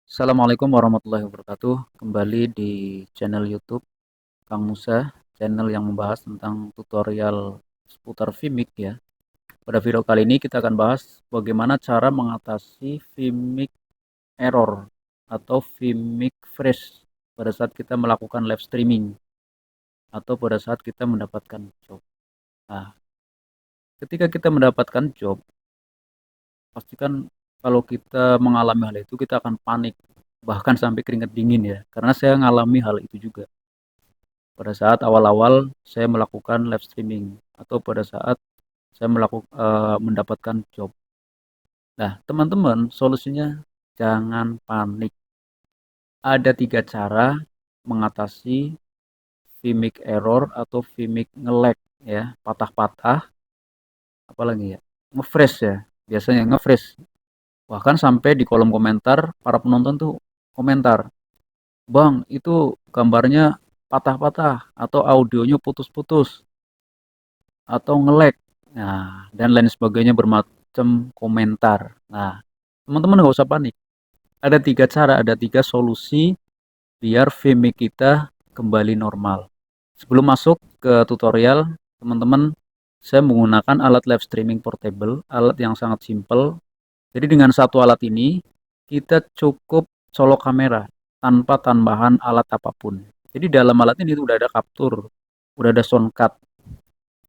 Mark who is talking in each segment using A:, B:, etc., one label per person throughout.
A: Assalamualaikum warahmatullahi wabarakatuh. Kembali di channel YouTube Kang Musa, channel yang membahas tentang tutorial seputar Vimic ya. Pada video kali ini kita akan bahas bagaimana cara mengatasi Vimic error atau Vimic freeze pada saat kita melakukan live streaming atau pada saat kita mendapatkan job. Nah, ketika kita mendapatkan job, pastikan kalau kita mengalami hal itu kita akan panik, bahkan sampai keringat dingin ya. Karena saya mengalami hal itu juga pada saat awal-awal saya melakukan live streaming atau pada saat saya mendapatkan job. Nah, teman-teman, solusinya jangan panik. Ada 3 cara mengatasi Vimic error atau Vimic nge-lag ya, patah-patah, apalagi ya, nge-freeze ya, biasanya nge-freeze. Bahkan sampai di kolom komentar para penonton tuh komentar, "Bang, itu gambarnya patah-patah atau audionya putus-putus atau nge-lag." Nah, dan lain sebagainya bermacam komentar. Nah, teman-teman nggak usah panik. Ada 3 cara, ada 3 solusi biar Vimic kita kembali normal. Sebelum masuk ke tutorial, teman-teman, saya menggunakan alat live streaming portable, alat yang sangat simple. Jadi dengan satu alat ini, kita cukup colok kamera tanpa tambahan alat apapun. Jadi dalam alat ini udah ada capture, udah ada sound card.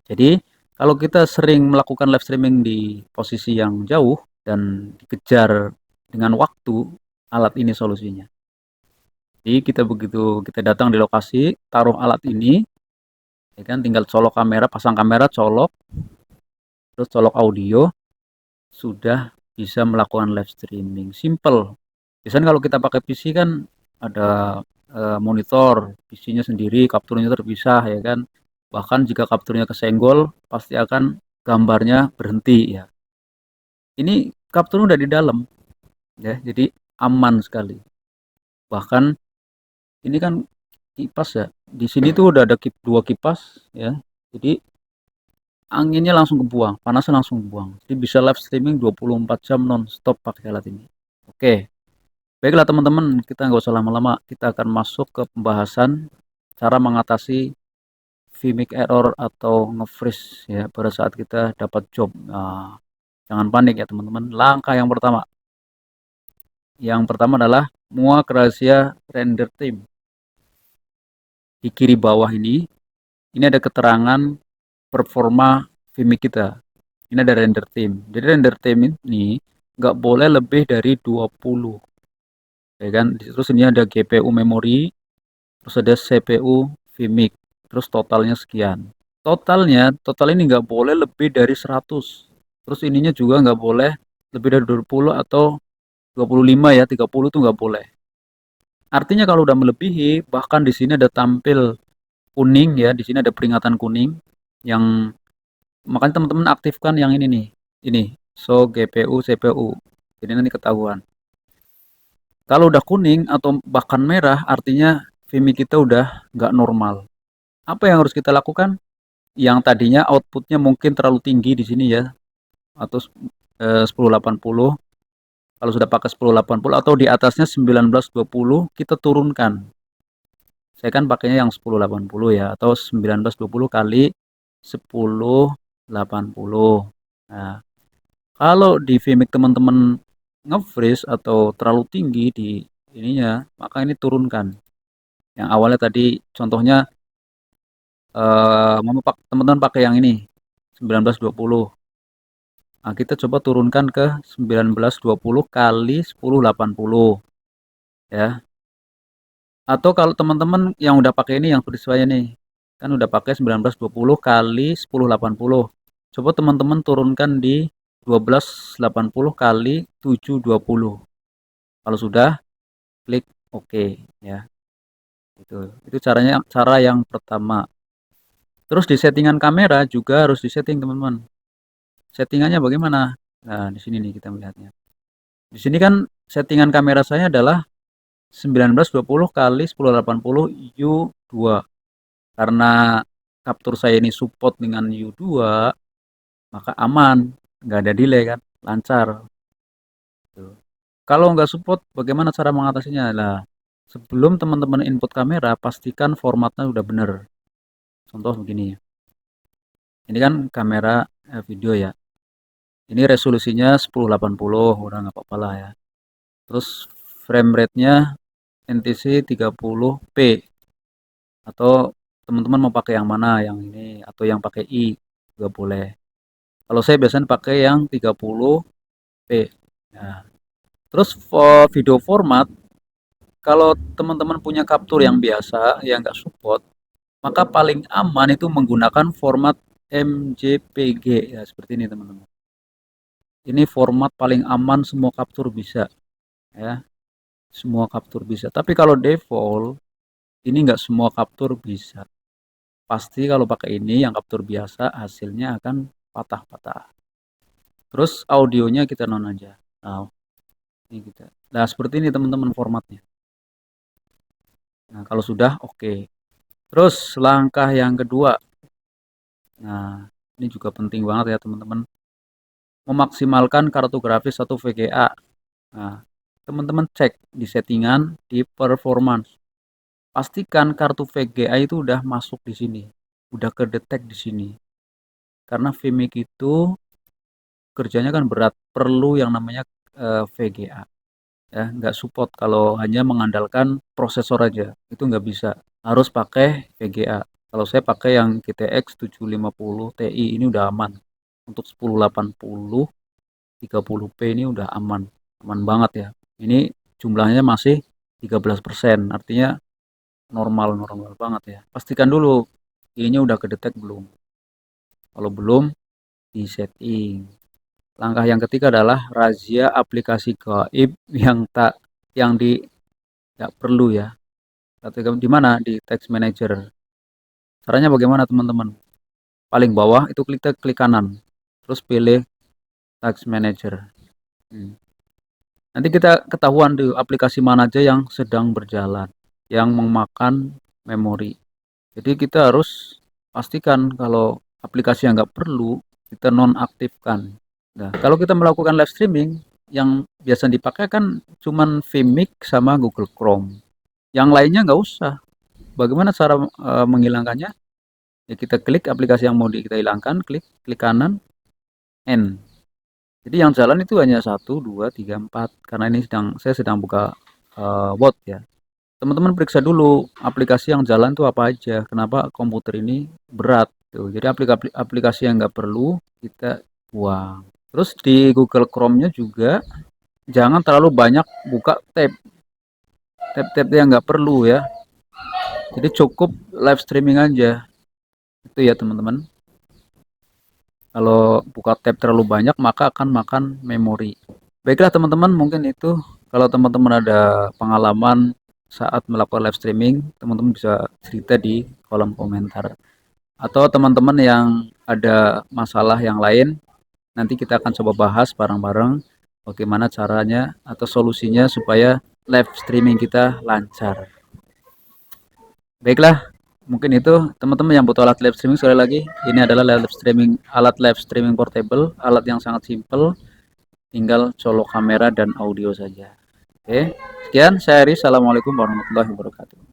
A: Jadi kalau kita sering melakukan live streaming di posisi yang jauh dan dikejar dengan waktu, alat ini solusinya. Jadi kita begitu kita datang di lokasi, taruh alat ini, ya kan, tinggal colok kamera, pasang kamera, colok, terus colok audio, sudah bisa melakukan live streaming. Simple. Biasanya kalau kita pakai PC kan ada monitor, PC-nya sendiri, kapturnya terpisah ya kan. Bahkan jika kapturnya kesenggol, pasti akan gambarnya berhenti ya. Ini kaptur udah di dalam ya, jadi aman sekali. Bahkan ini kan kipas ya. Di sini tuh udah ada 2 kipas ya. Jadi anginnya langsung kebuang, panasnya langsung kebuang. Jadi bisa live streaming 24 jam non-stop pakai alat ini. Oke, baiklah teman-teman, kita nggak usah lama-lama. Kita akan masuk ke pembahasan cara mengatasi Vimic error atau nge-freeze ya pada saat kita dapat job. Nah, jangan panik ya teman-teman. Langkah yang pertama. Yang pertama adalah muak rahasia render time. Di kiri bawah ini ada keterangan performa Vimic kita. Ini ada render time. Jadi render time ini nggak boleh lebih dari 20. Ya kan? Terus ini ada GPU memori, terus ada CPU Vimic, terus totalnya sekian. Total ini nggak boleh lebih dari 100. Terus ininya juga nggak boleh lebih dari 20 atau 25 ya, 30 tuh nggak boleh. Artinya kalau udah melebihi, bahkan di sini ada tampil kuning ya, di sini ada peringatan kuning yang makanya teman-teman aktifkan yang ini nih. Ini, so GPU, CPU. Jadi nanti ketahuan. Kalau udah kuning atau bahkan merah, artinya Vimic kita udah nggak normal. Apa yang harus kita lakukan? Yang tadinya outputnya mungkin terlalu tinggi di sini ya, atau 1080. Kalau sudah pakai 1080 atau di atasnya 1920, kita turunkan. Saya kan pakainya yang 1080 ya, atau 1920 kali 1080. Nah, kalau di Vimic teman-teman nge-freeze atau terlalu tinggi di ininya, maka ini turunkan. Yang awalnya tadi contohnya teman-teman pakai yang ini 1920. Nah, kita coba turunkan ke 1920 kali 1080 ya. Atau kalau teman-teman yang udah pakai ini yang seperti saya nih, kan udah pakai 1920 kali 1080. Coba teman-teman turunkan di 1280 kali 720. Kalau sudah, klik OK ya. Itu caranya, cara yang pertama. Terus di settingan kamera juga harus disetting teman-teman. Settingannya bagaimana? Nah, di sini nih kita melihatnya. Di sini kan settingan kamera saya adalah 1920 kali 1080 U2. Karena kaptur saya ini support dengan U2, maka aman, nggak ada delay kan, lancar. Kalau nggak support, bagaimana cara mengatasinya? Nah, sebelum teman-teman input kamera, pastikan formatnya udah bener. Contoh begini, ini kan kamera video ya. Ini resolusinya 1080, udah nggak apa-apa lah ya. Terus frame rate-nya NTC 30p, atau teman-teman mau pakai yang mana, yang ini atau yang pakai I juga boleh. Kalau saya biasanya pakai yang 30p. Nah, terus video format, kalau teman-teman punya capture yang biasa yang nggak support, maka paling aman itu menggunakan format MJPG ya, seperti ini teman-teman. Ini format paling aman, semua capture bisa ya, semua capture bisa. Tapi kalau default ini nggak semua capture bisa. Pasti kalau pakai ini yang capture biasa hasilnya akan patah-patah. Terus audionya kita non aja. Nah, ini kita. Nah, seperti ini teman-teman formatnya. Nah, kalau sudah oke. Okay. Terus langkah yang kedua. Nah, ini juga penting banget ya teman-teman. Memaksimalkan kartu grafis atau VGA. Nah, teman-teman cek di settingan, di performance. Pastikan kartu VGA itu udah masuk di sini. Udah kedetek di sini. Karena Vimic itu kerjanya kan berat, perlu yang namanya VGA. Ya, nggak support kalau hanya mengandalkan prosesor aja, itu nggak bisa, harus pakai VGA. Kalau saya pakai yang GTX 750 Ti, ini udah aman untuk 1080 30p, ini udah aman, aman banget ya. Ini jumlahnya masih 13%, artinya normal normal banget ya. Pastikan dulu ini udah kedetek belum. Kalau belum, di setting. Langkah yang ketiga adalah razia aplikasi gaib yang di nggak perlu ya. Di mana? Di text manager. Caranya bagaimana teman-teman? Paling bawah itu klik kanan, terus pilih text manager. Nanti kita ketahuan di aplikasi mana aja yang sedang berjalan, yang memakan memori. Jadi kita harus pastikan kalau aplikasi yang nggak perlu kita nonaktifkan. Nah, kalau kita melakukan live streaming, yang biasa dipakai kan cuman Vimic sama Google Chrome. Yang lainnya nggak usah. Bagaimana cara menghilangkannya? Ya kita klik aplikasi yang mau kita hilangkan, klik kanan, N. Jadi yang jalan itu hanya 1, 2, 3, 4. Karena ini saya sedang buka bot ya. Teman-teman periksa dulu aplikasi yang jalan itu apa aja. Kenapa komputer ini berat? Tuh. Jadi aplikasi yang nggak perlu kita buang. Terus di Google Chrome-nya juga jangan terlalu banyak buka tab yang nggak perlu ya. Jadi cukup live streaming aja. Itu ya teman-teman. Kalau buka tab terlalu banyak maka akan makan memori. Baiklah teman-teman, mungkin itu. Kalau teman-teman ada pengalaman saat melakukan live streaming, teman-teman bisa cerita di kolom komentar. Atau teman-teman yang ada masalah yang lain, nanti kita akan coba bahas bareng-bareng bagaimana caranya atau solusinya supaya live streaming kita lancar. Baiklah, mungkin itu teman-teman yang butuh alat live streaming. Sekali lagi, ini adalah alat live streaming portable, alat yang sangat simple, tinggal colok kamera dan audio saja. Oke, sekian saya Aris. Assalamualaikum warahmatullahi wabarakatuh.